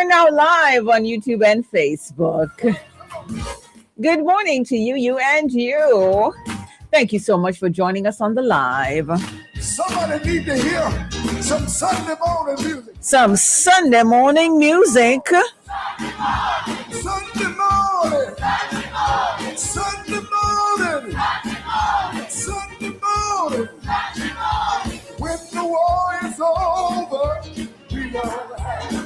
now live on YouTube and Facebook. Good morning to you, and you. Thank you so much for joining us on the live. Somebody need to hear some Sunday morning music. Some Sunday morning music. Sunday morning. Sunday morning. Sunday morning. When the war is over, we gonna have.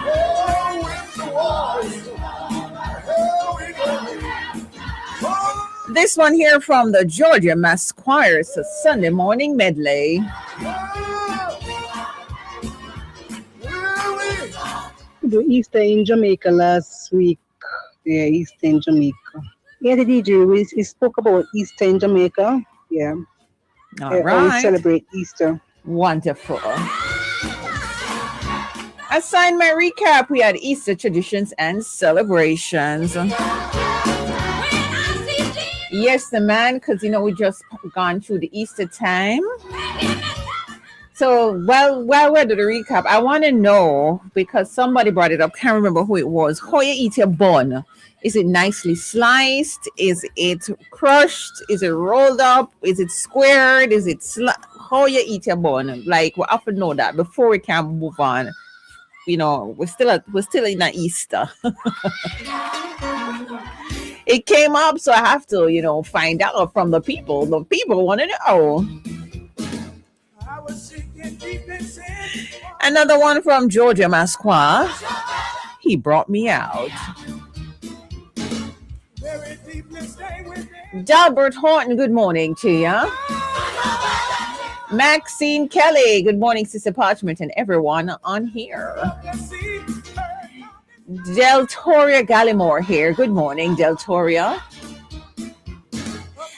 Oh, when the war is over, hell, we gonna have. This one here from the Georgia Mass Choir is a Sunday morning medley. We do Easter in Jamaica last week. Yeah, Easter in Jamaica. Yeah, the DJ, we spoke about Easter in Jamaica. Yeah. All right. We celebrate Easter. Wonderful. Assignment recap. We had Easter traditions and celebrations. Yes, the man, because we just gone through the Easter time. So while we're doing the recap, I want to know, because somebody brought it up, can't remember who it was. How you eat your bun? Is it nicely sliced? Is it crushed? Is it rolled up? Is it squared? Is it how you eat your bun? Like, we have to know that before we can move on. We're still in a Easter. It came up, so I have to, find out from the people. The people want to know. Another one from Georgia Masqua. He brought me out. Delbert Horton, good morning to ya. Maxine Kelly, good morning, Sister Parchment, and everyone on here. Deltoria Gallimore here. Good morning, Deltoria.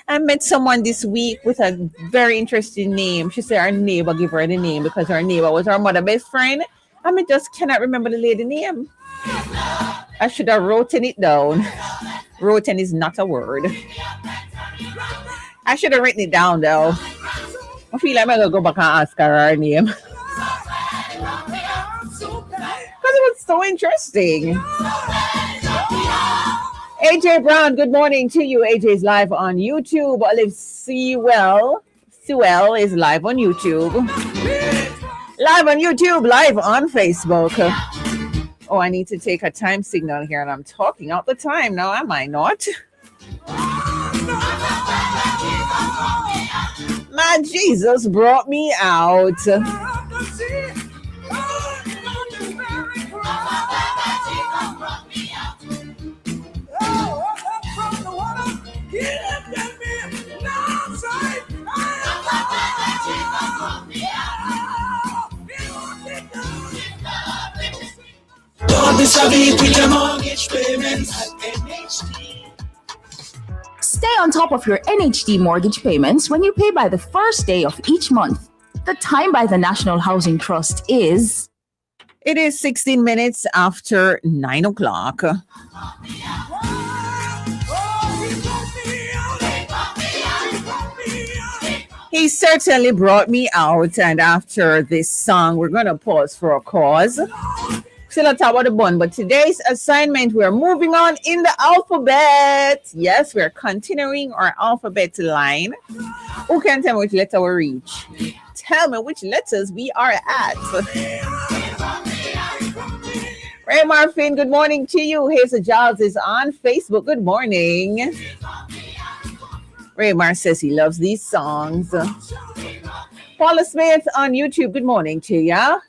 I met someone this week with a very interesting name. She said our neighbor gave her the name because her neighbor was her mother's best friend. I just cannot remember the lady name. I should have written it down. Written is not a word. I should have written it down though. I feel like I'm going to go back and ask her name. Because it was so interesting. AJ Brown, good morning to you. AJ is live on YouTube. Olive Sewell is live on YouTube. Live on YouTube, live on Facebook. Oh, I need to take a time signal here, and I'm talking out the time now, am I not? My Jesus brought me out. Stay on top of your NHD mortgage payments when you pay by the first day of each month. The time by the National Housing Trust is... It is 16 minutes after 9 o'clock. He certainly brought me out, and after this song, we're going to pause for a cause. Still on top of the bun, but today's assignment, we're moving on in the alphabet. Yes, we're continuing our alphabet line. Who can tell me which letter we reach? Tell me which letters we are at. Ray Marfin, good morning to you. Hazel Giles is on Facebook. Good morning. Raymar says he loves these songs. Paula Smith on YouTube. Good morning to ya.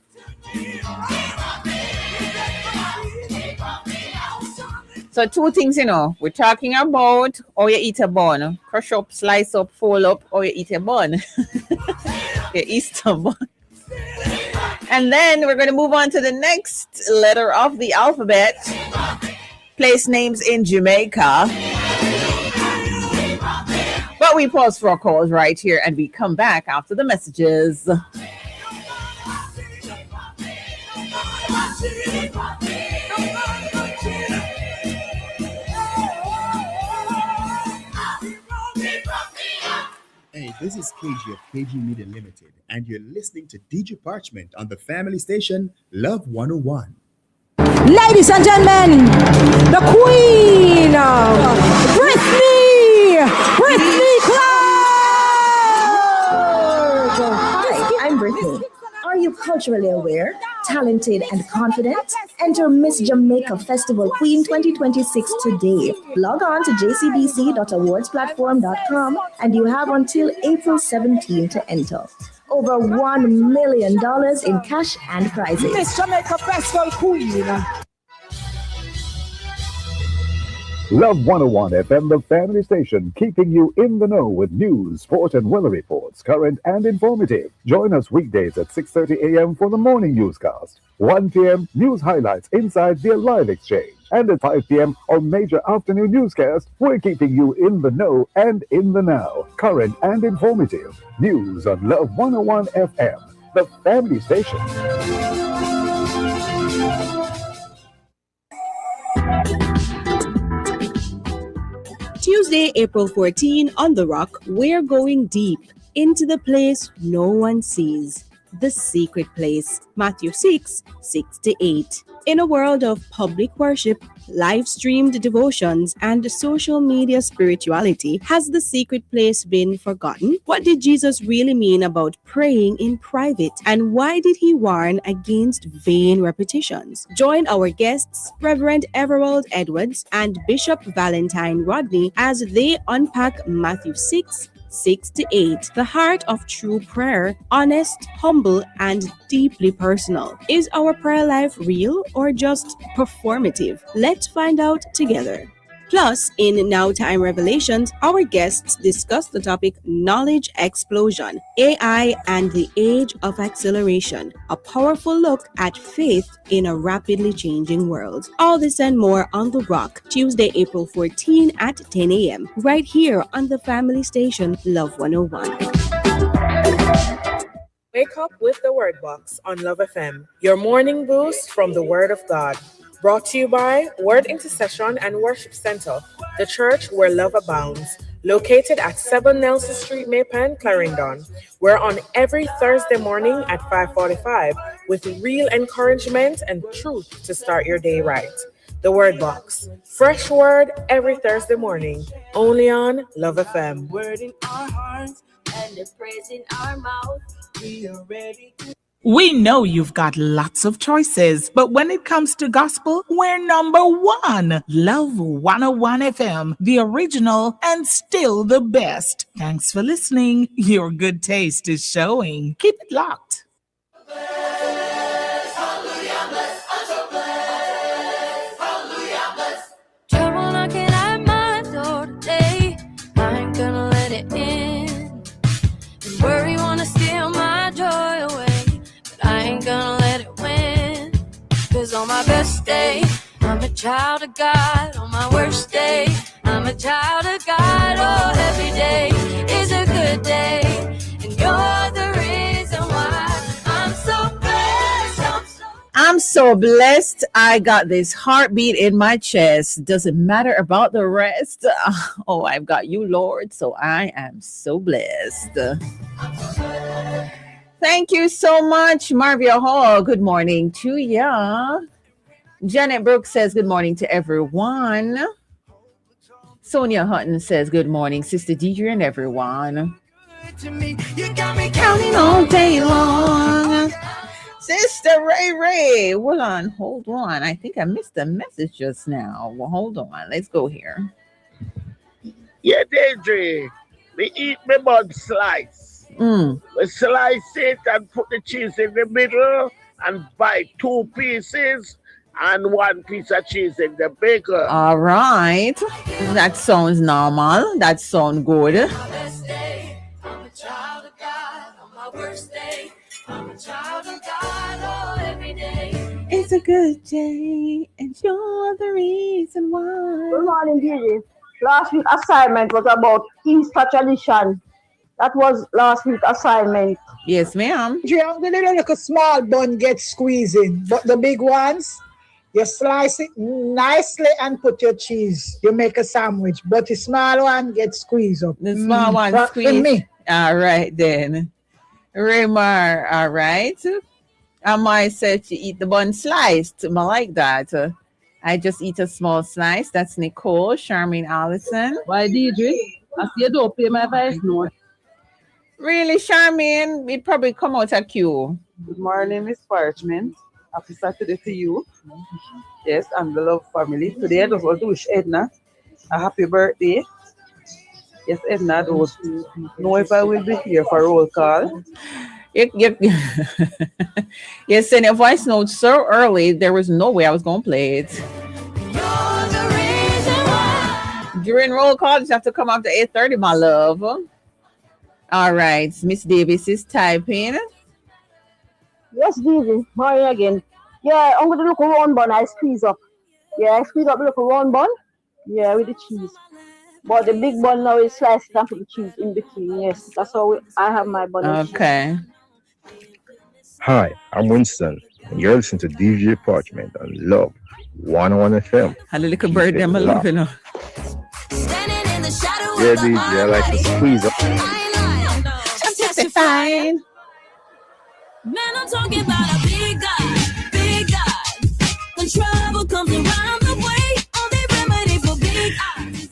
So two things, we're talking about how you eat a bun. Crush up, slice up, fold up, or you eat a bun. Your Easter bun. And then we're going to move on to the next letter of the alphabet. Place names in Jamaica. But we pause for a cause right here, and we come back after the messages. Hey, this is KG of KG Media Limited, and you're listening to DJ Parchment on the family station Love 101. Ladies and gentlemen, the Queen, Brittany Clark. Hi, I'm Brittany. Are you culturally aware, talented, and confident? Enter Miss Jamaica Festival Queen 2026 today. Log on to jcbc.awardsplatform.com and you have until April 17 to enter. Over $1 million in cash and prizes. Miss Jamaica Festival Queen. Love 101 FM, the family station, keeping you in the know with news, sport, and weather reports, current and informative. Join us weekdays at 6:30 a.m. for the morning newscast. 1 p.m. news highlights inside the Live Exchange. And at 5 p.m. our major afternoon newscast, we're keeping you in the know and in the now. Current and informative. News on Love 101 FM, the family station. Tuesday, April 14, on The Rock, we're going deep into the place no one sees, the secret place. Matthew 6:6-8. In a world of public worship, live-streamed devotions, and social media spirituality, has the secret place been forgotten? What did Jesus really mean about praying in private? And why did he warn against vain repetitions? Join our guests, Reverend Everald Edwards and Bishop Valentine Rodney, as they unpack Matthew 6:6-8, the heart of true prayer, honest, humble, and deeply personal. Is our prayer life real or just performative? Let's find out together. Plus, in Now Time Revelations, our guests discuss the topic Knowledge Explosion, AI and the Age of Acceleration, a powerful look at faith in a rapidly changing world. All this and more on The Rock, Tuesday, April 14 at 10 a.m., right here on the family station, Love 101. Wake up with the Word Box on Love FM, your morning boost from the Word of God. Brought to you by Word Intercession and Worship Center, the church where love abounds. Located at 7 Nelson Street, Maypen, Clarendon. We're on every Thursday morning at 5:45 with real encouragement and truth to start your day right. The Word Box. Fresh word every Thursday morning, only on Love FM. Word in our hearts and the praise in our mouth. We are ready to. We know you've got lots of choices, but when it comes to gospel, we're number one. Love 101 FM, the original and still the best. Thanks for listening. Your good taste is showing. Keep it locked. Trouble knocking at my door today. I ain't gonna let it in. And worry wanna steal my joy away. I ain't gonna let it win. 'Cause on my best day, I'm a child of God. On my worst day, I'm a child of God. Oh, every day is a good day. And you're the reason why I'm so blessed. I'm so blessed. I got this heartbeat in my chest. Doesn't matter about the rest. Oh, I've got you, Lord. So I am so blessed. Thank you so much, Marvia Hall. Good morning to ya. Janet Brooks says good morning to everyone. Sonia Hutton says good morning, Sister Deidre and everyone. You got me Counting all day long. Sister Ray. Hold on. I think I missed a message just now. Well, hold on. Let's go here. Yeah, Deidre. We eat my bun slice. We slice it and put the cheese in the middle and bite 2 pieces and 1 piece of cheese in the baker. All right. That sounds normal. That sounds good. I'm a child of God. On my worst day, I'm a child of God. Oh, every day. It's a good day, and you're the reason why. Good morning, Deidre. Last week's assignment was about Easter tradition. That was last week's assignment. Yes, ma'am. I'm going to like a small bun get squeezing, but the big ones, you slice it nicely and put your cheese. You make a sandwich, but the small one gets squeezed up. The small one squeezed. Me. All right, then. Raymar, all right. And my said she eat the bun sliced. I like that. I just eat a small slice. That's Nicole, Charmaine Allison. Why, Deidre? I see you don't pay my voice note. Really, Charmaine? It probably come out at you. Good morning, Miss Parchment. Happy Saturday to you. Yes, and the Love family. Today I just want to wish Edna a happy birthday. Yes, Edna, I don't know if I will be here for roll call. You sent your voice note so early, there was no way I was going to play it. During roll call, you just have to come after 8:30, my love. All right, Miss Davis is typing. Yes, Deidre. Morning again. Yeah, I'm going to look a round bun. I squeeze up. Yeah, I squeeze up, look a round bun. Yeah, with the cheese. But the big bun now is sliced and put the cheese in between. Yes, that's how I have my bun. Okay. Hi, I'm Winston, and you're listening to DJ Parchment on Love 101 FM. And the little bird, them I love, you know. Yeah, DJ, I like to squeeze up. Just fine. Man, I'm talking about a big God, big God. When trouble comes around the way, only remedy for big eyes.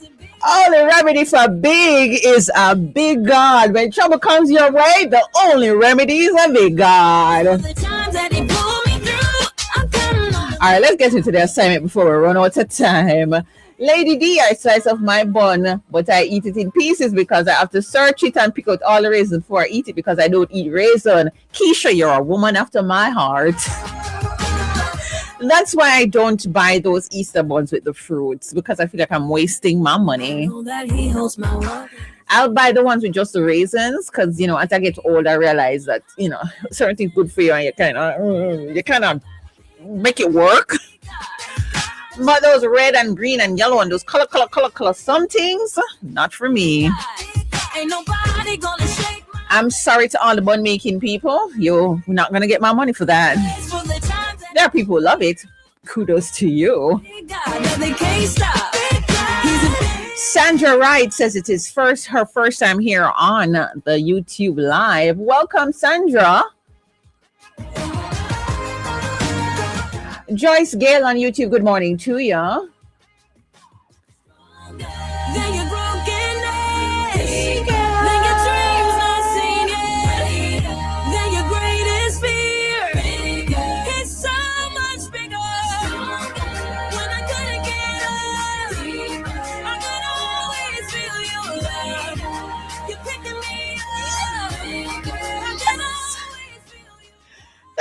Only remedy for big is a big God. When trouble comes your way, the only remedy is a big God. All right, let's get into the assignment before we run out of time. Lady D, I slice off my bun, but I eat it in pieces because I have to search it and pick out all the raisins before I eat it because I don't eat raisin. Keisha, you're a woman after my heart. That's why I don't buy those Easter buns with the fruits because I feel like I'm wasting my money. I'll buy the ones with just the raisins because, you know, as I get older, I realize that, you know, certain things good for you and you kind of make it work. But those red and green and yellow and those color, some things, not for me. I'm sorry to all the bun making people. You're not going to get my money for that. There are people who love it. Kudos to you. Sandra Wright says it is her first time here on the YouTube Live. Welcome, Sandra. Joyce Gale on YouTube, good morning to you.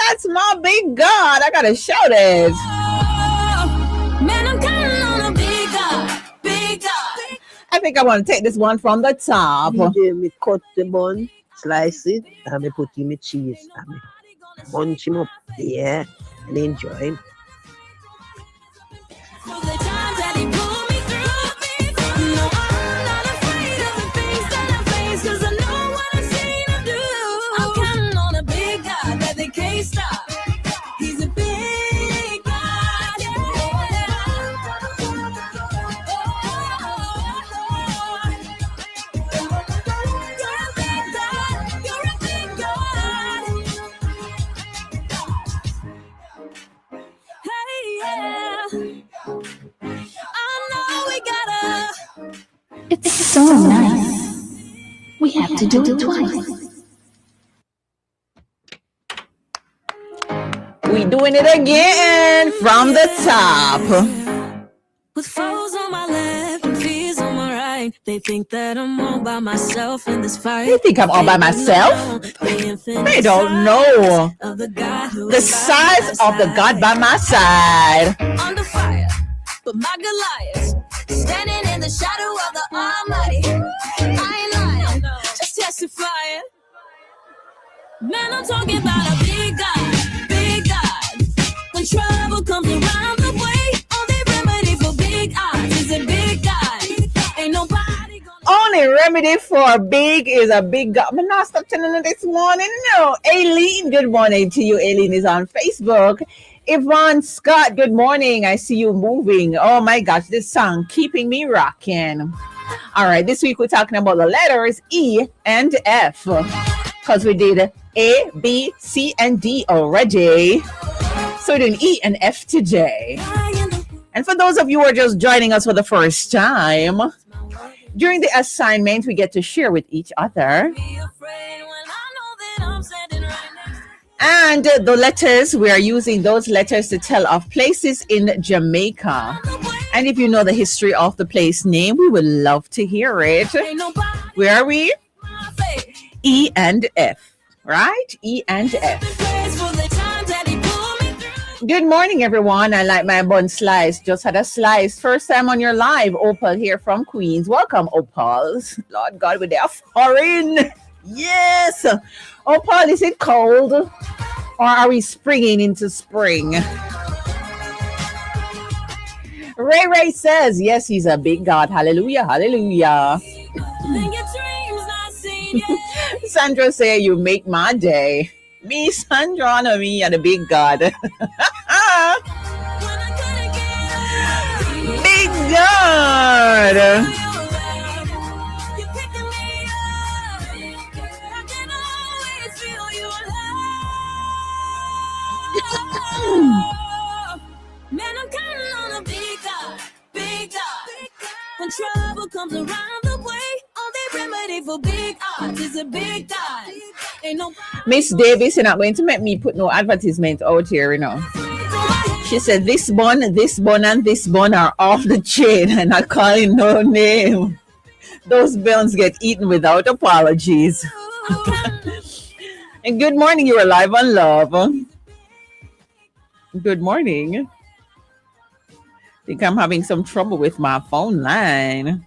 That's my big God. I gotta shout it. Man, I'm counting on a big God, big God. I think I want to take this one from the top. Me cut the bun, slice it, and me put in the cheese, and me munch him up, yeah, and enjoy him. It's so nice. We have to do it twice. We doing it again from the top. With foes on my left and fears on my right, they think that I'm all by myself in this fight. They think I'm all by myself? They don't know the size of the God by my side. Under fire, but my Goliath standing in the shadow of the Almighty. I ain't lying, just testifying. Man, I'm talking about a big God, big God. When trouble comes around the way, only remedy for big odds is a big God. Ain't nobody gonna... Only remedy for big is a big God. I'm not stop telling you this morning. No, Aileen, good morning to you. Aileen is on Facebook. Yvonne Scott, good morning. I see you moving. Oh my gosh, this song keeping me rocking. All right, this week we're talking about the letters E and F because we did A, B, C, and D already. So we're doing E and F today. And for those of you who are just joining us for the first time, during the assignment, we get to share with each other. And the letters, we are using those letters to tell of places in Jamaica. And if you know the history of the place name, we would love to hear it. Where are we? E and F, right? E and F. Good morning, everyone. I like my bun slice. Just had a slice. First time on your live. Opal here from Queens. Welcome, Opals. Lord God, with their foreign. Yes. Opal, is it cold? Or are we springing into spring? Ray says, yes, he's a big God. Hallelujah, hallelujah. Sandra say, you make my day. Me, Sandra, no me, and the big God. Big God. Man, I'm counting on a big God, big God. When trouble comes around the way, only remedy for big odds is a big God. Ain't no Miss Davis, you're not going to make me put no advertisement out here, you know. She said, this bun, and this bun are off the chain, and not calling no name. Those buns get eaten without apologies. And good morning, you are live on Love. Good morning. I think I'm having some trouble with my phone line.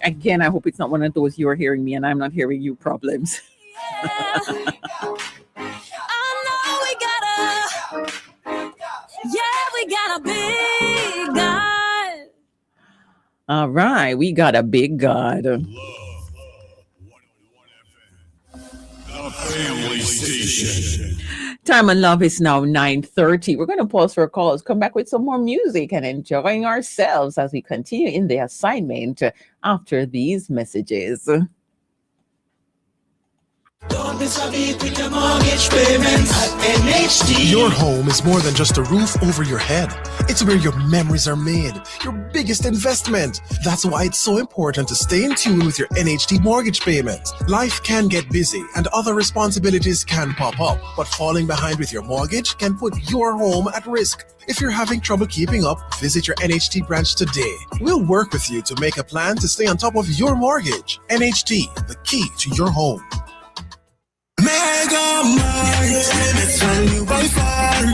Again, I hope it's not one of those you're hearing me and I'm not hearing you problems. we got a big God. All right, we got a big God. Family Station. Time on Love is now 9:30. We're going to pause for calls, come back with some more music and enjoying ourselves as we continue in the assignment after these messages. Don't miss a beat with your mortgage payments at NHD. Your home is more than just a roof over your head. It's where your memories are made, your biggest investment. That's why it's so important to stay in tune with your NHD mortgage payments. Life can get busy and other responsibilities can pop up, but falling behind with your mortgage can put your home at risk. If you're having trouble keeping up, visit your NHD branch today. We'll work with you to make a plan to stay on top of your mortgage. NHD, the key to your home. Mega Mart, let's run you by far.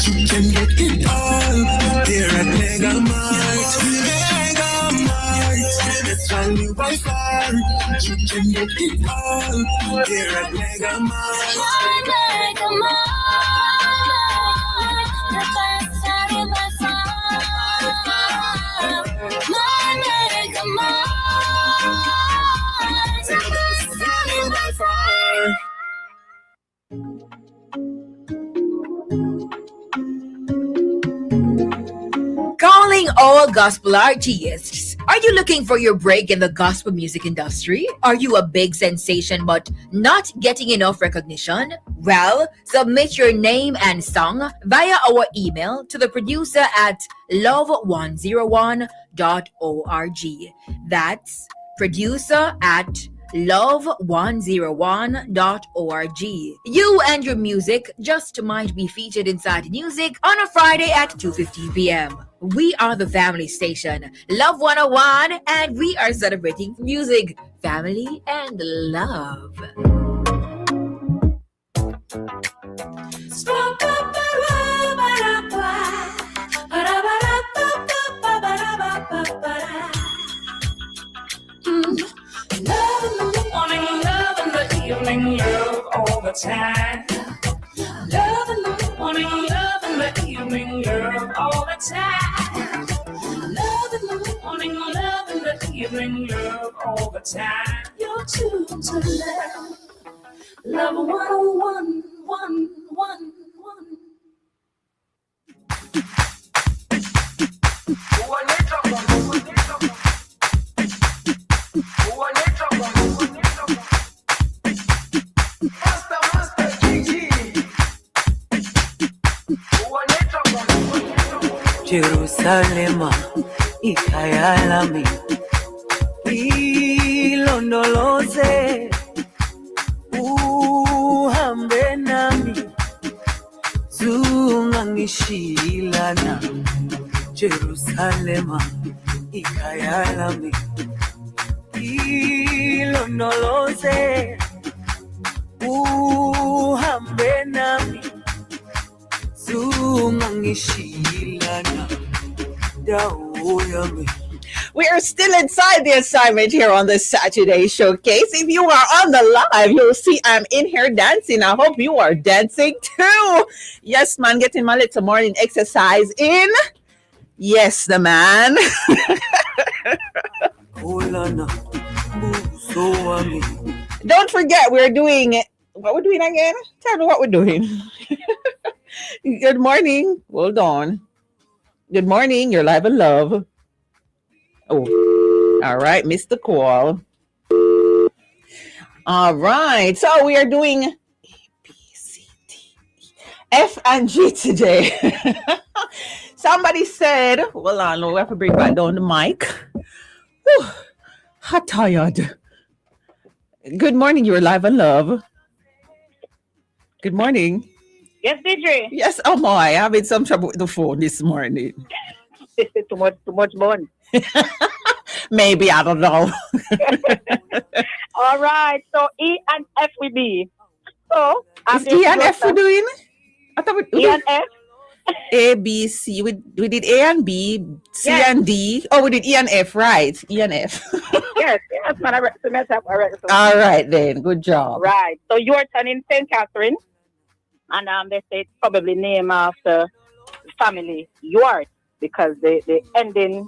You can get it all here at Mega Mart. Mega Mart, let's run you by far. You can get it all here at Mega Mart. Mega Mart, the best selling by far. Mega Mart, the best selling by far. Calling all gospel artists. Are you looking for your break in the gospel music industry? Are you a big sensation but not getting enough recognition? Well, submit your name and song via our email to the producer at love101.org. That's producer at love101.org. You and your music just might be featured inside music on a Friday at 2:15 p.m. We are the family station, Love 101, and we are celebrating music, family, and love. Love in the morning, love in the evening, love all the time. Love in the morning, love in the evening, love all the time. Love in the morning, love in the evening, love all the time. You're tuned to love, Love 101, 101. Jerusalema ikhaya lami ilondoloze uhambe nami zungangishilana Jerusalema ikhaya lami ilondoloze uhambe nami zungangishilana dawo yami. We are still inside the assignment here on the Saturday Showcase. If you are on the live, you'll see I'm in here dancing. I hope you are dancing too. Yes, man, getting my little morning exercise in. Yes, the man. Don't forget, we're doing what we're doing again. Tell me what we're doing. Good morning. Hold on. Good morning. You're live in love. Oh, all right. Missed the call. All right. So we are doing A, B, C, D, E, F, and G today. Somebody said, hold on, we have to bring back down the mic. Whew, hot tired. Good morning. You're live in love. Good morning. Yes, Deidre. Yes, oh my, having some trouble with the phone this morning. too much bun. Maybe, I don't know. All right, so E and F will be. So Is E and F we're doing? I thought we E and F. A, B, C. We did A and B, C and D. Oh, we did E and F, right? E and F. yes, man. I All right, then. Good job. Right. So you're in St. Catherine. And they say it's probably named after family York because the ending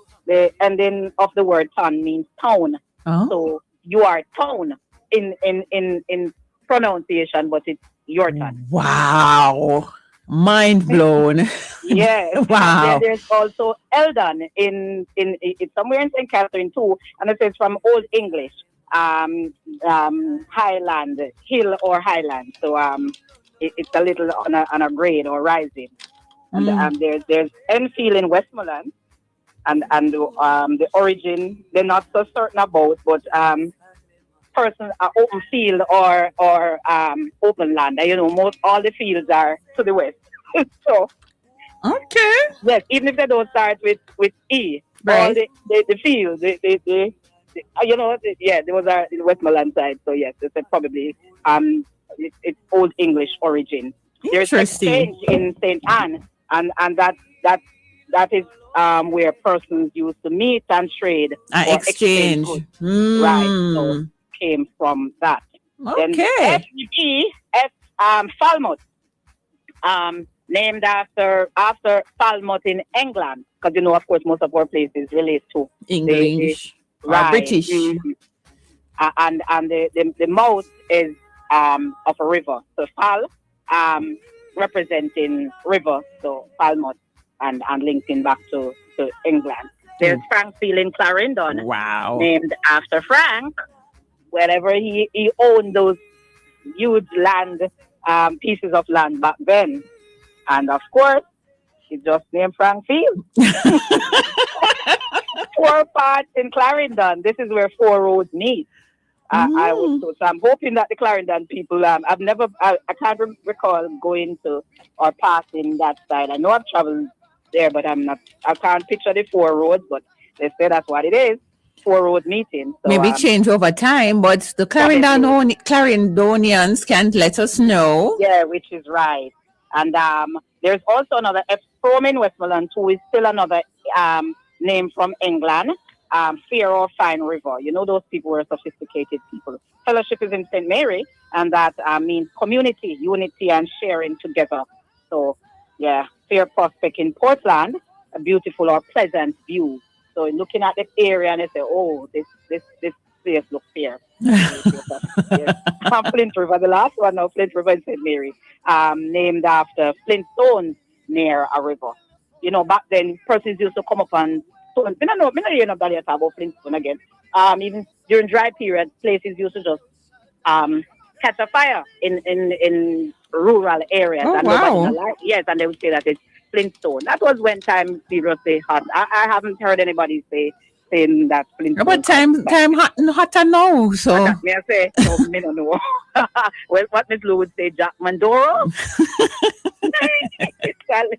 of the word town means town. Oh. So you are town in pronunciation, but it's your town. Wow. Mind blown. Yes. Wow. And there's also Eldon in it's somewhere in St. Catherine too, and it says from Old English, Highland, hill or highland. So it's a little on a grade or rising. And there's Enfield in Westmoreland, and the origin they're not so certain about, but person open field or open land. You know, most all the fields are to the west. So okay. Yes, even if they don't start with E, right. All the fields, you know, those are the Westmoreland side. So yes, it's probably it's Old English origin. There's exchange in St. Anne, and that is where persons used to meet and trade or exchange goods. Right, so came from that. Okay. Then Falmouth, named after Falmouth in England, because you know, of course, most of our places relate to English or right. British. Mm-hmm. And the mouth is of a river. So Fal representing river, so Falmouth and linking back to England. There's Frankfield in Clarendon. Wow. Named after Frank, wherever he owned those huge land, pieces of land back then. And of course, he just named Frankfield. 4 parts in Clarendon. This is where 4 roads meet. So I'm hoping that the Clarendon people, I can't recall going to or passing that side. I know I've traveled there, but I can't picture the 4 roads, but they say that's what it is. 4 road meeting. So, maybe change over time, but the Clarendonians can't let us know. Yeah, which is right. And there's also another Epsom in Westmoreland, who is still another name from England, Fair or Fine River. You know, those people were sophisticated people. Fellowship is in St. Mary, and that means community, unity, and sharing together. So, yeah, Fair Prospect in Portland, a beautiful or pleasant view. So looking at the area and they say, oh, this place looks fair. Flint River, the last one now, Flint River in St. Mary, named after flint stones near a river. You know, back then, persons used to come up and stones. I don't know about flint stone again. Even during dry periods, places used to just catch a fire in rural areas. Oh, and nobody wow. no like, yes, and they would say that it's Flintstone. That was when time seriously hot. I haven't heard anybody saying that Flintstone. But time hotter now, And so that may I say, no, me don't know. Well, what Miss Lou would say, Jack Mandoro.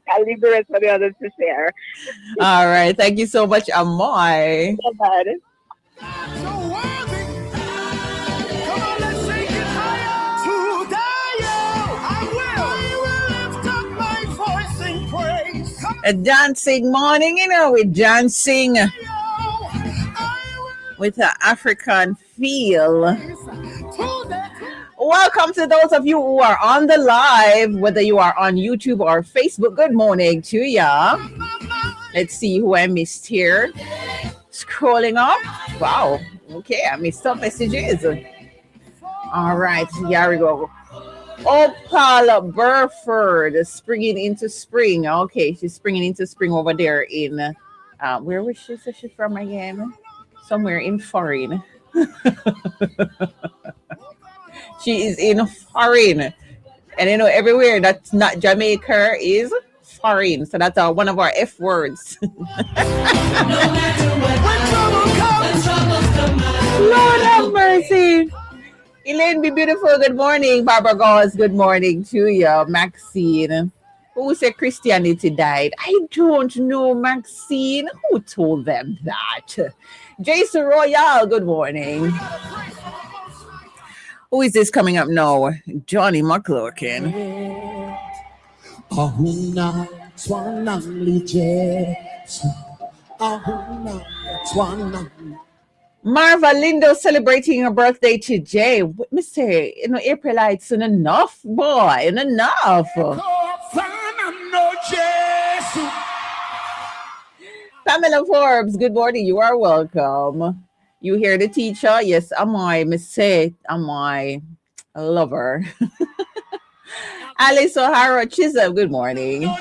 I'll leave the rest for the others to share. all right. Thank you so much, Amoy. Bye-bye. A dancing morning, with dancing with an African feel. Welcome to those of you who are on the live, whether you are on YouTube or Facebook. Good morning to ya. Let's see who I missed here. Scrolling up. Wow. Okay, I missed some messages. All right, here we go. Opal Burford, springing into spring. Okay, she's springing into spring over there in, where was she? So she's from again? Somewhere in foreign. She is in foreign. And everywhere that's not Jamaica is foreign. So that's one of our F words. Lord have mercy. Elaine, be beautiful. Good morning. Barbara Gauze, good morning to you. Maxine, who said Christianity died? I don't know, Maxine. Who told them that? Jason Royale, good morning. Who is this coming up now? Johnny McClurkin. Marva Lindo celebrating her birthday today. Mr. April lights in enough, boy, in enough. Pamela Forbes, good morning. You are welcome. You hear the teacher? Yes, am I, Miss Say, am I a lover? Alice O'Hara Chisholm, good morning.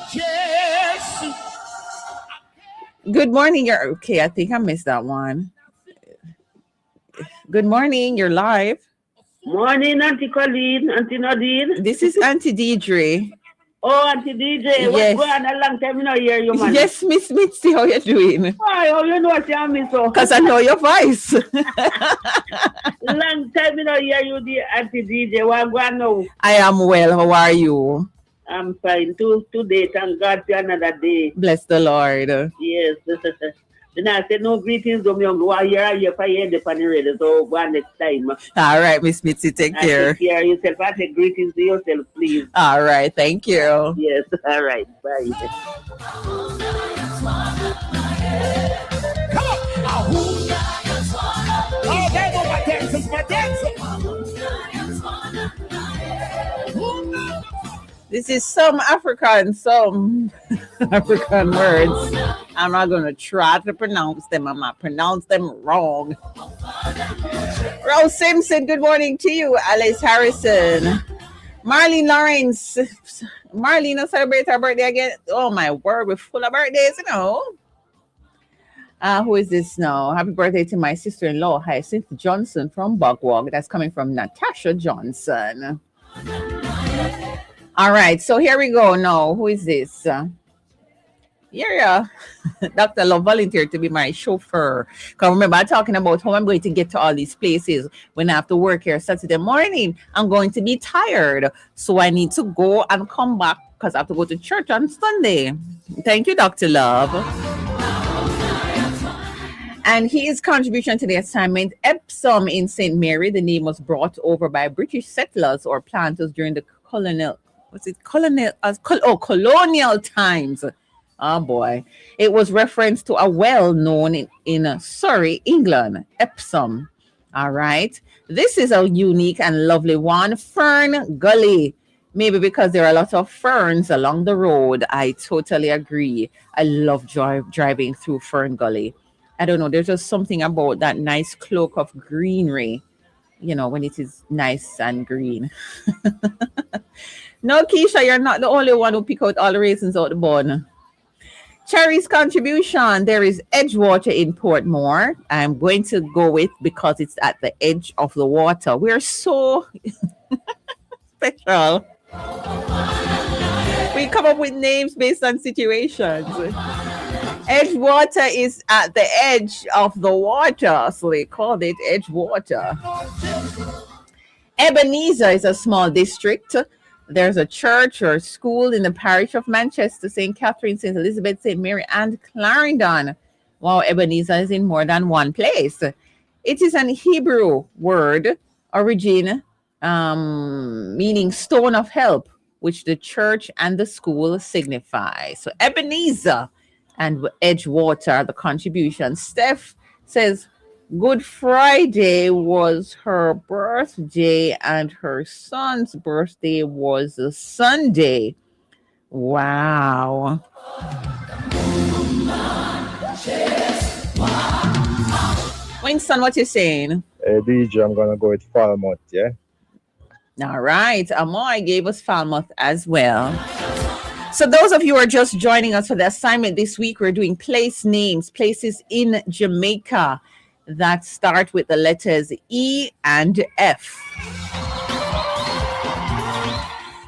Good morning. You're okay. I think I missed that one. Good morning. You're live. Morning, Auntie Colleen, Auntie Nadine. This is Auntie Deidre. Oh, Auntie Deidre. Yes. What's going on? A long time I not hear you, man. Yes, Miss Mitzi, how you doing? Hi, how you know what you miss? Because I know your voice. Long time I not hear you, dear Auntie Deidre. What going on? I am well. How are you? I'm fine. Today, thank God for another day. Bless the Lord. Yes. Then I said, no greetings to me. Go here for you the panel ready. So go on next time. All right, Miss Mitzi, take care. Take care of yourself. I say greetings to yourself, please. All right, thank you. Yes, all right. Bye. This is some African words. I'm not going to try to pronounce them. I might pronounce them wrong. Rose Simpson, good morning to you. Alice Harrison. Marlene Lawrence. Marlene celebrates her birthday again. Oh, my word. We're full of birthdays, Who is this now? Happy birthday to my sister-in-law, Hyacinth Johnson from Bugwog. That's coming from Natasha Johnson. All right, so here we go now. Who is this? Yeah. Dr. Love volunteered to be my chauffeur. Because remember, I'm talking about how I'm going to get to all these places when I have to work here Saturday morning. I'm going to be tired. So I need to go and come back because I have to go to church on Sunday. Thank you, Dr. Love. And his contribution to the assignment, Epsom in St. Mary. The name was brought over by British settlers or planters during the colonial times. Oh boy. It was referenced to a well known in Surrey, England, Epsom. All right. This is a unique and lovely one. Fern Gully. Maybe because there are a lot of ferns along the road. I totally agree. I love driving through Fern Gully. I don't know. There's just something about that nice cloak of greenery, when it is nice and green. No, Keisha, you're not the only one who pick out all the raisins out the bun. Cherry's contribution. There is Edgewater in Portmore. I'm going to go with because it's at the edge of the water. We're so special. we come up with names based on situations. Edgewater is at the edge of the water, so they called it Edgewater. Ebenezer is a small district. There's a church or school in the parish of Manchester, St. Catherine, St. Elizabeth, St. Mary, and Clarendon. Wow, Ebenezer is in more than one place. It is an Hebrew word, origin meaning stone of help, which the church and the school signify. So Ebenezer and Edgewater, the contribution. Steph says, Good Friday was her birthday and her son's birthday was a Sunday. Wow. Winston, what you saying? DJ, I'm going to go with Falmouth, yeah? All right. Amoy gave us Falmouth as well. So those of you who are just joining us for the assignment this week, we're doing place names, places in Jamaica that start with the letters E and F.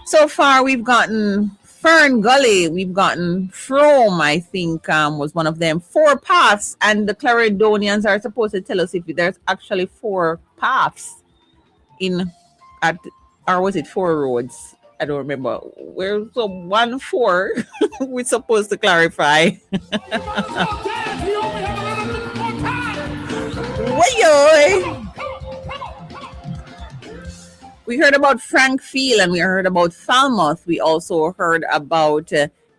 So far, we've gotten Fern Gully, we've gotten Frome, I think was one of them. 4 paths, and the Clarendonians are supposed to tell us if there's actually 4 paths or was it 4 roads? I don't remember. Where's the 1 4? We're supposed to clarify. We heard about Frankfield and we heard about Falmouth. We also heard about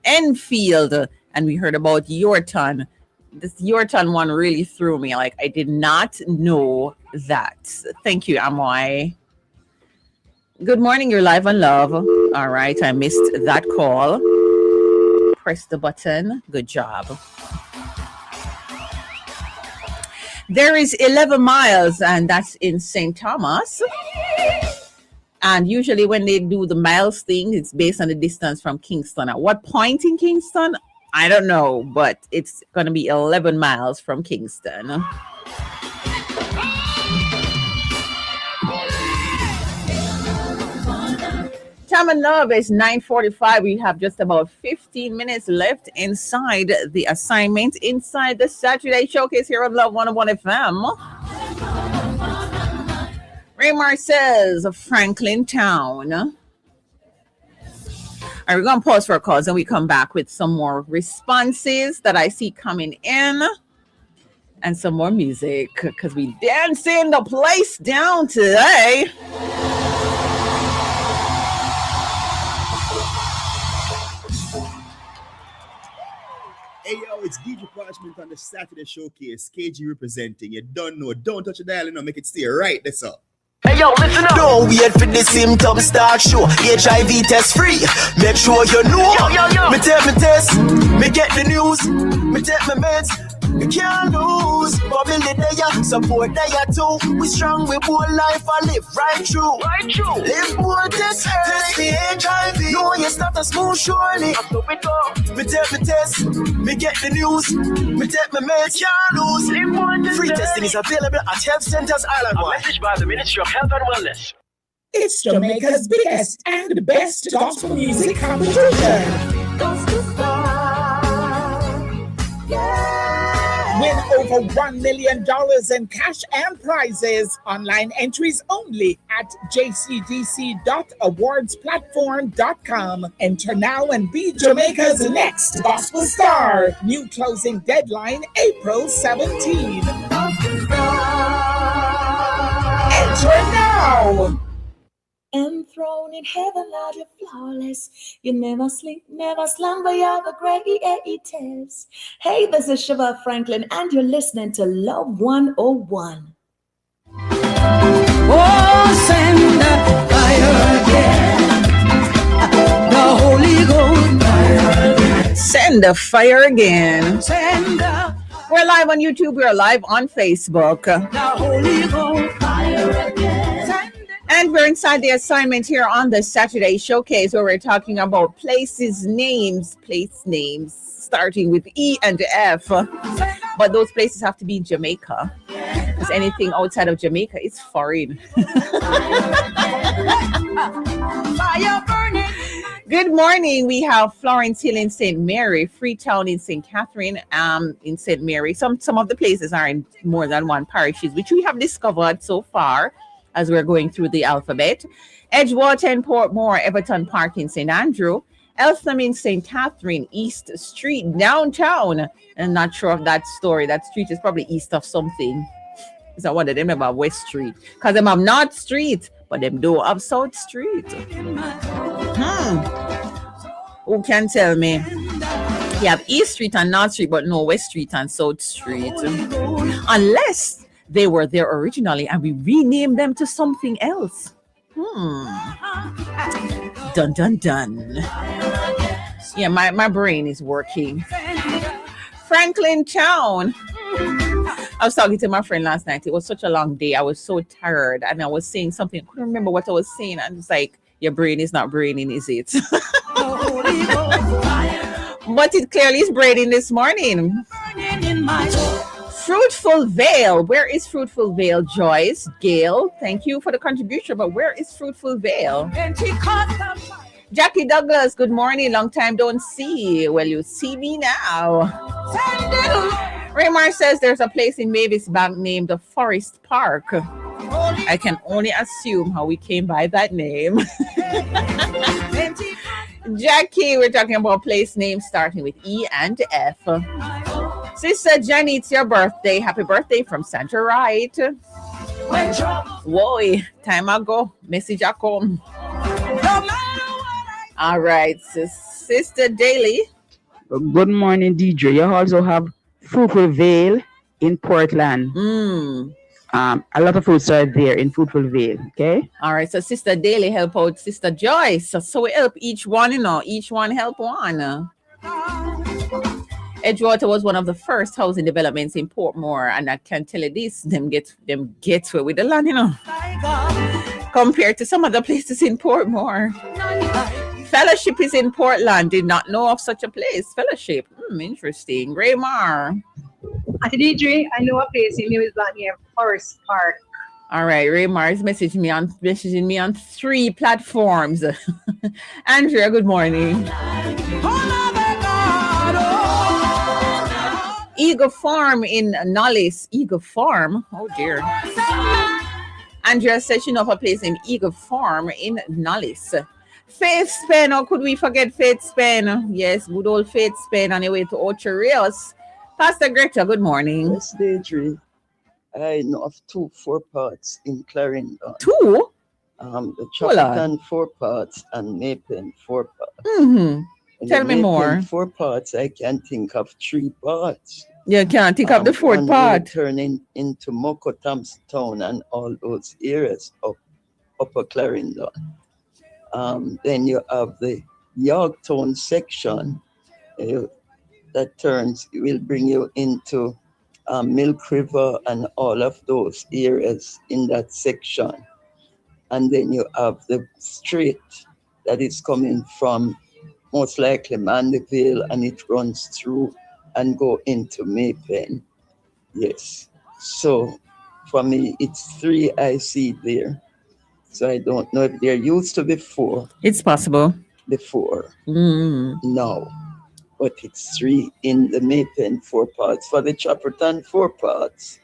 Enfield and we heard about Yorton. This Yorton one really threw me. Like, I did not know that. Thank you, Amoy. Good morning, you're live on Love. All right, I missed that call. Press the button. Good job. There is 11 miles, and that's in St. Thomas. And usually when they do the miles thing, it's based on the distance from Kingston. At what point in Kingston? I don't know, but it's going to be 11 miles from Kingston. Time and Love is 9:45. We have just about 15 minutes left inside the assignment, inside the Saturday Showcase here on Love 101 FM. Raymar says Franklin Town. All right, we're going to pause for a cause and we come back with some more responses that I see coming in and some more music because we dancing the place down today. Hey yo, it's DJ Parchment on the Saturday Showcase. KG representing. You don't know. Don't touch the dial, you know, make it stay right. That's all. Hey yo, listen up. Don't wait for the symptoms start show. HIV test free. Make sure you know. Yo. Me take me test. Me get the news. Me take my meds. Me can't lose. Family there, support there too. We strong, we bold life and live right through. Live bold test me HIV. Know you start a smooth surely. Me take me test. Me get the news. Me take my meds. Can't lose. Free testing is available at health centers island-wide. A message by the Ministry of Health and Wellness. It's Jamaica's biggest and best gospel music competition. Gospel Star. Yeah. Win over $1 million in cash and prizes. Online entries only at jcdc.awardsplatform.com. Enter now and be Jamaica's next gospel star. New closing deadline April 17. Enter now. Enthroned in heaven, Lord, you're flawless. You never sleep, never slumber, you're the greatest. Hey, this is Shiva Franklin, and you're listening to Love 101. Oh, send the fire again. The Holy Ghost fire again. Send the fire again. Send the We're live on YouTube. We're live on Facebook. The Holy Ghost fire again. And we're inside the assignment here on the Saturday Showcase where we're talking about place names starting with E and F. But those places have to be in Jamaica because anything outside of Jamaica is foreign. Fire burning. Good morning. We have Florence Hill in St. Mary, Freetown in St. Catherine, in St. Mary. Some of the places are in more than one parishes, which we have discovered so far as we're going through the alphabet. Edgewater in Portmore, Everton Park in St. Andrew, Eltham in St. Catherine, East Street, downtown. I'm not sure of that story. That street is probably east of something. So I wonder them about West Street. Because them have North Street, but them do have South Street. Who can tell me? You have East Street and North Street, but no West Street and South Street. Unless they were there originally and we renamed them to something else. Dun dun dun. Yeah, my brain is working. Franklin Town. I was talking to my friend last night. It was such a long day. I was so tired and I was saying something. I couldn't remember what I was saying. I'm just like, your brain is not braining, is it? But it clearly is braining this morning. Fruitful Vale. Where is Fruitful Vale, Joyce? Gail, thank you for the contribution, but where is Fruitful Vale? Jackie Douglas, good morning. Long time don't see. Well, you see me now. Raymar says there's a place in Mavis Bank named the Forest Park. I can only assume how we came by that name. Jackie, we're talking about place names starting with E and F. Sister Jenny, it's your birthday. Happy birthday from Santa Right. Whoa, time ago. Message I come. All right, Sister Daly. Good morning, Deidre. You also have Fruitful Vale in Portland. A lot of fruits are there in Fruitful Vale. Okay. All right. So Sister Daly help out Sister Joyce. So we help each one, each one help one. Edgewater was one of the first housing developments in Portmore, and I can tell you this: them get where with the land, compared to some other places in Portmore. Fellowship is in Portland. Did not know of such a place. Fellowship. Interesting. Raymar. Deidre, I know a place in Mavis Bank near Forest Park. All right, Raymar is messaging me on 3 platforms. Andrea, good morning. Eagle Farm in Nollis. Eagle Farm? Oh, dear. Andrea says she knows of a place in Eagle Farm in Nollis. Faith Spen, how could we forget Faith Spen? Yes, good old Faith Spen on the way to Ocho Rios. Pastor Greta, good morning. Yes, Deidre. I know of 2 4-parts in Clarendon. 2? The Chaperton 4 parts and Mapen 4 parts. Tell me more. 4 parts, I can think of 3 parts. You can't think of the 4th part. Turning into Moko Thompson and all those areas of Upper Clarendon. Then you have the Yorktown section that will bring you into Milk River and all of those areas in that section. And then you have the street that is coming from most likely Mandeville, and it runs through and go into Maypen. Yes. So for me, it's 3 I see there. So I don't know if there used to be 4. It's possible. Before. No. But it's 3 in the Maypen 4 parts. For the Chaperton 4 parts,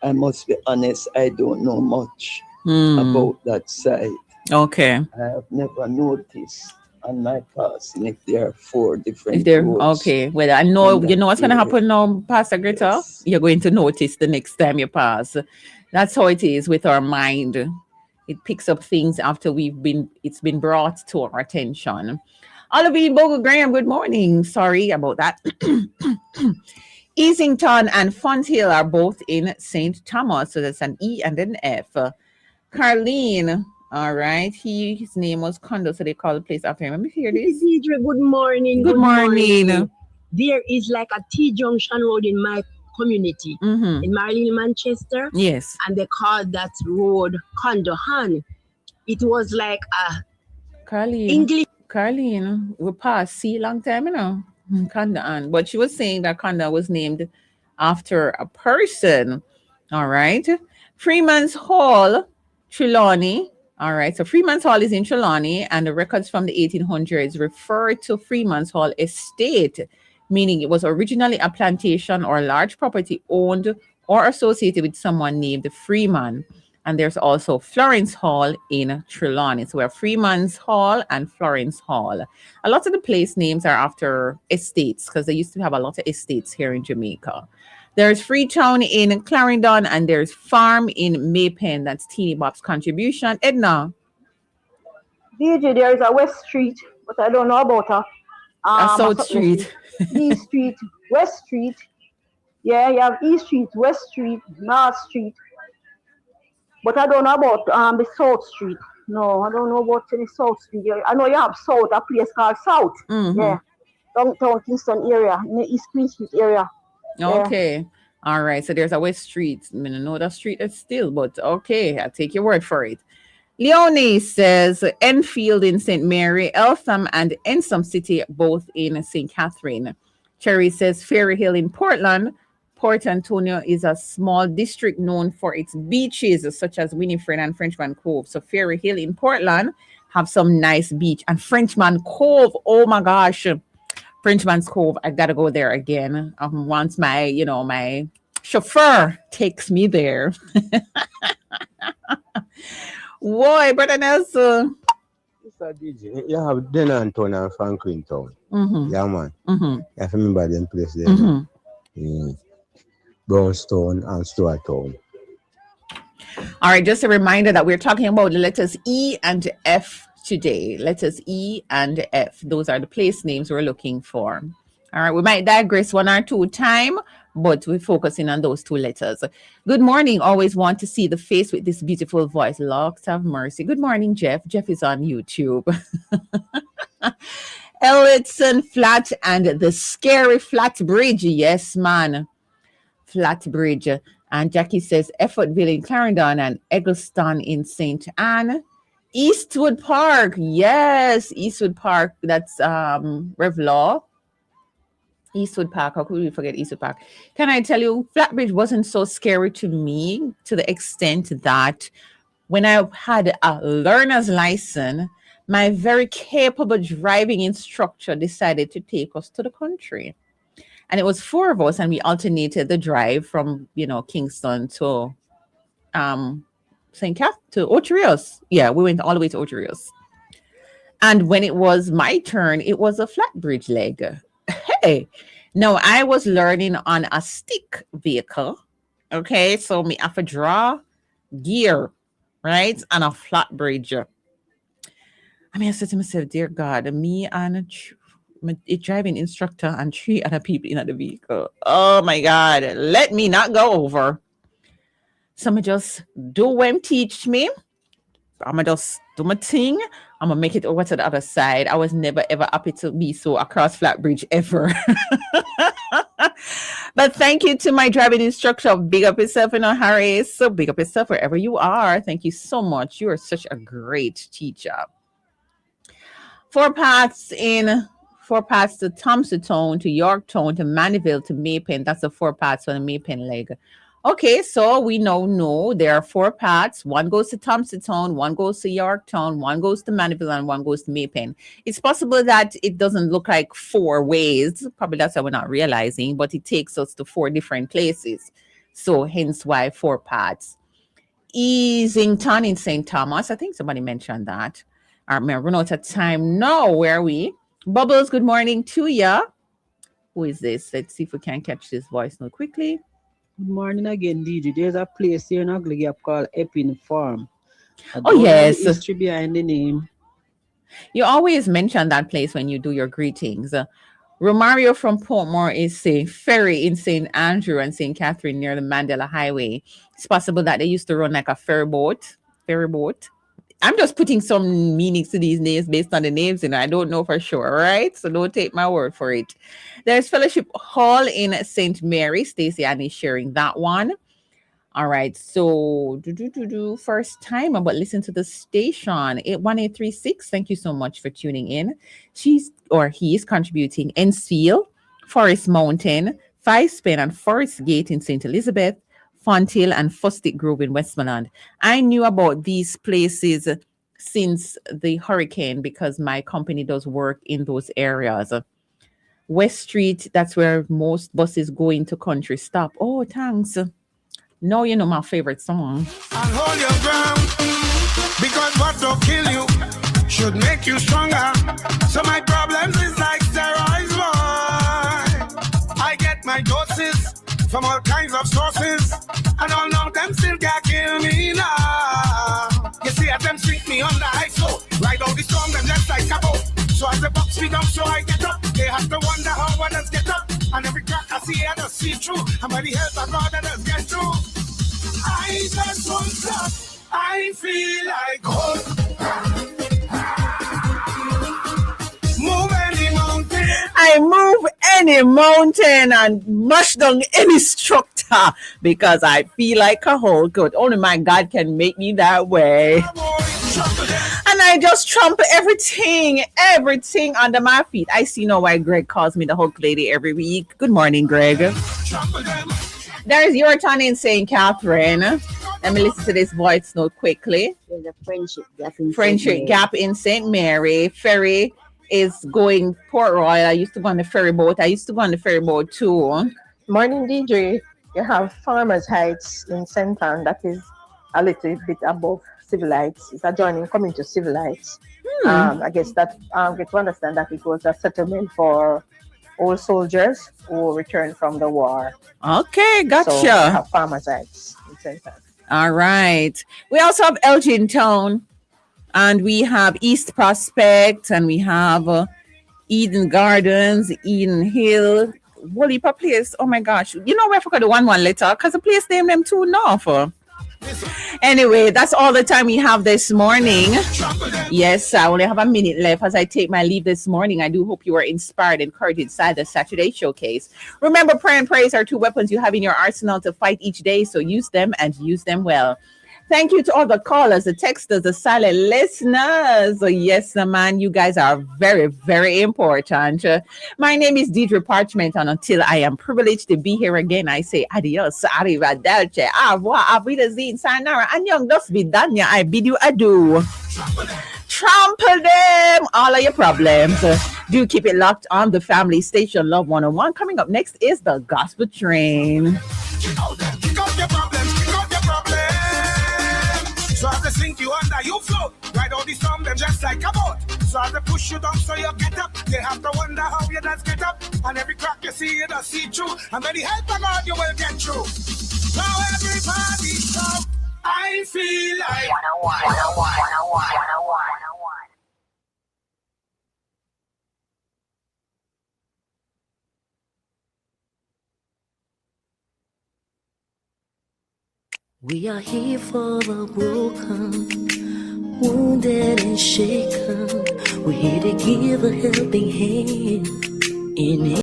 I must be honest, I don't know much about that side. Okay. I have never noticed on my passing if there are 4 different roads. Okay. Well, I know, you know what's going to happen now, Pastor Greta? Yes. You're going to notice the next time you pass. That's how it is with our mind. It picks up things after it's been brought to our attention. Olivine Bogle Graham, good morning. Sorry about that. Easington and Fonthill are both in St. Thomas. So that's an E and an F. Carlene, all right. His name was Kondo, so they call the place after him. Let me hear this. Deidre, good morning. Good morning. There is like a T-junction road in my community in Marlene, Manchester. Yes. And they called that road Condohan. It was like a English. Carlene, we passed C long time, Condohan. But she was saying that Conda was named after a person. All right. Freeman's Hall, Trelawney. All right. So Freeman's Hall is in Trelawney, and the records from the 1800s refer to Freeman's Hall Estate, meaning it was originally a plantation or large property owned or associated with someone named Freeman. And there's also Florence Hall in Trelawney. So we have Freeman's Hall and Florence Hall. A lot of the place names are after estates because they used to have a lot of estates here in Jamaica. There's Freetown in Clarendon and there's Farm in Maypen. That's Teeny Bop's contribution. Edna. DJ, there is a West Street, but I don't know about her. A South Street. East Street, West Street. Yeah, you have East Street, West Street, North Street. But I don't know about the South Street. No, I don't know about any South Street. I know you have South, a place called South. Mm-hmm. Yeah, downtown Kingston area, in the East Queen Street area. Okay. Yeah. All right. So there's a West Street. I mean, I know that street is still, but okay. I'll take your word for it. Leonie says Enfield in St. Mary, Eltham and Ensom City, both in St. Catherine. Cherry says Ferry Hill in Portland. Port Antonio is a small district known for its beaches, such as Winifred and Frenchman Cove. So Ferry Hill in Portland have some nice beach. And Frenchman Cove, oh my gosh. Frenchman's Cove, I gotta go there again. Once my chauffeur takes me there. Boy, Brother Nelson. You have Denanton and Franklin Town. Mm-hmm. Yeah, man. Mm-hmm. You have to remember them place there. Mm-hmm. Brownstone and Stuart Town. All right, just a reminder that we're talking about the letters E and F today. Letters E and F. Those are the place names we're looking for. All right, we might digress one or two time, but we're focusing on those two letters. Good morning. Always want to see the face with this beautiful voice. Lord have mercy. Good morning, Jeff. Jeff is on YouTube. Elletson Flat and the Scary Flat Bridge. Yes, man. Flat Bridge. And Jackie says Effortville in Clarendon and Eggleston in St. Anne. Eastwood Park. Yes, Eastwood Park. That's Revlaw. Eastwood Park. How could we forget Eastwood Park? Can I tell you, Flatbridge wasn't so scary to me to the extent that when I had a learner's license, my very capable driving instructor decided to take us to the country. And it was 4 of us, and we alternated the drive from, Kingston to St. Cath to Ocho Rios. Yeah, we went all the way to Ocho Rios. And when it was my turn, it was a flat bridge leg. Hey, no, I was learning on a stick vehicle. Okay, so me have to draw gear, right? On a flat bridge. I said to myself, dear God, me and a driving instructor and 3 other people in the vehicle. Oh my God, let me not go over. So I just do what him teach me. I'm just do my thing. I'm gonna make it over to the other side. I was never ever happy to be so across flat bridge ever. But thank you to my driving instructor. Big up yourself in Harris. So big up yourself wherever you are. Thank you so much. You are such a great teacher. 4 paths to Thompsontown, to Yorktown, to Maniville, to Maypen. That's the 4 paths for the Maypen leg. Okay, so we now know there are 4 paths. 1 goes to Thompsontown, 1 goes to Yorktown, 1 goes to Maniville, and 1 goes to Maypen. It's possible that it doesn't look like 4 ways. Probably that's why we're not realizing, but it takes us to 4 different places. So hence why 4 paths. Easington in St. Thomas. I think somebody mentioned that. All right, we're running out of time now. Where are we? Bubbles, good morning to ya. Who is this? Let's see if we can catch this voice now quickly. Good morning again, DJ. There's a place here in Ugly Gap called Epping Farm. Oh, yes. The history behind the name. You always mention that place when you do your greetings. Romario from Portmore is saying ferry in St. Andrew and St. Catherine near the Mandela Highway. It's possible that they used to run like a ferry boat. I'm just putting some meanings to these names based on the names, and I don't know for sure, right? So don't take my word for it. There's Fellowship Hall in St. Mary. Stacey Annie sharing that one. All right, so first time, but listen to the station 81836. Thank you so much for tuning in. He's contributing Enfield, Forest Mountain, 5 Span and Forest Gate in St. Elizabeth, Fonthill, and Fustic Grove in Westmoreland. I knew about these places since the hurricane because my company does work in those areas. West Street, that's where most buses go into country stop. Oh, thanks. Now you know my favorite song. And hold your ground, because what will kill you should make you stronger. So my problems is like steroids, boy. I get my doses from all kinds of sources, and all of them still can't kill me now. You see, as them sink me under ice, so ride out the storm, them just like a boat. So as the box me down, so I get up. They have to wonder how others get up. And every crack I see, I just see through. And by the help of God, others get through. I just won't stop. I feel like hope. Move any mountain. I move any mountain and mash down any structure because I feel like a whole good. Only my God can make me that way. And I just trample everything under my feet. I see now why Greg calls me the Hulk Lady every week. Good morning, Greg. There is your turn in St. Catherine. Let me listen to this voice note quickly. There's a Friendship Gap in St. Mary. Ferry is going Port Royal. I used to go on the ferry boat. I used to go on the ferry boat too. Morning, Deidre. You have Farmers Heights in St. Anne. That is a little bit above Civil Heights. It's adjoining coming to Civil Heights. I guess that get to understand that it was a settlement for old soldiers who returned from the war. Okay, gotcha. So we have Farmers Heights in St. Anne. All right. We also have Elgin Town, and we have East Prospect, and we have Eden Gardens, Eden Hill, Wolipa Place. Oh my gosh. You know where I forgot the one letter because the place named them too enough. Anyway, that's all the time we have this morning. Yes, I only have a minute left as I take my leave this morning. I do hope you are inspired and encouraged inside the Saturday Showcase. Remember, prayer and praise are two weapons you have in your arsenal to fight each day, so use them and use them well. Thank you to all the callers, the texters, the silent listeners. Oh, yes, man, you guys are very, very important. My name is Deidre Parchment, and until I am privileged to be here again, I say adios, arrivederci, au revoir, auf Wiedersehen, sayonara, annyeong, dos vidanya, I bid you adieu. Trample them, all of your problems. Do keep it locked on the family station, Love 101. Coming up next is the Gospel Train. So as they sink you under, you float. Ride all the storm, them just like a boat. So as they push you down, so you get up. They have to wonder how you just get up. And every crack you see, you just see through. And by the help of God, you will get through. Now everybody shout, I feel like 101. We are here for the broken, wounded and shaken. We're here to give a helping hand in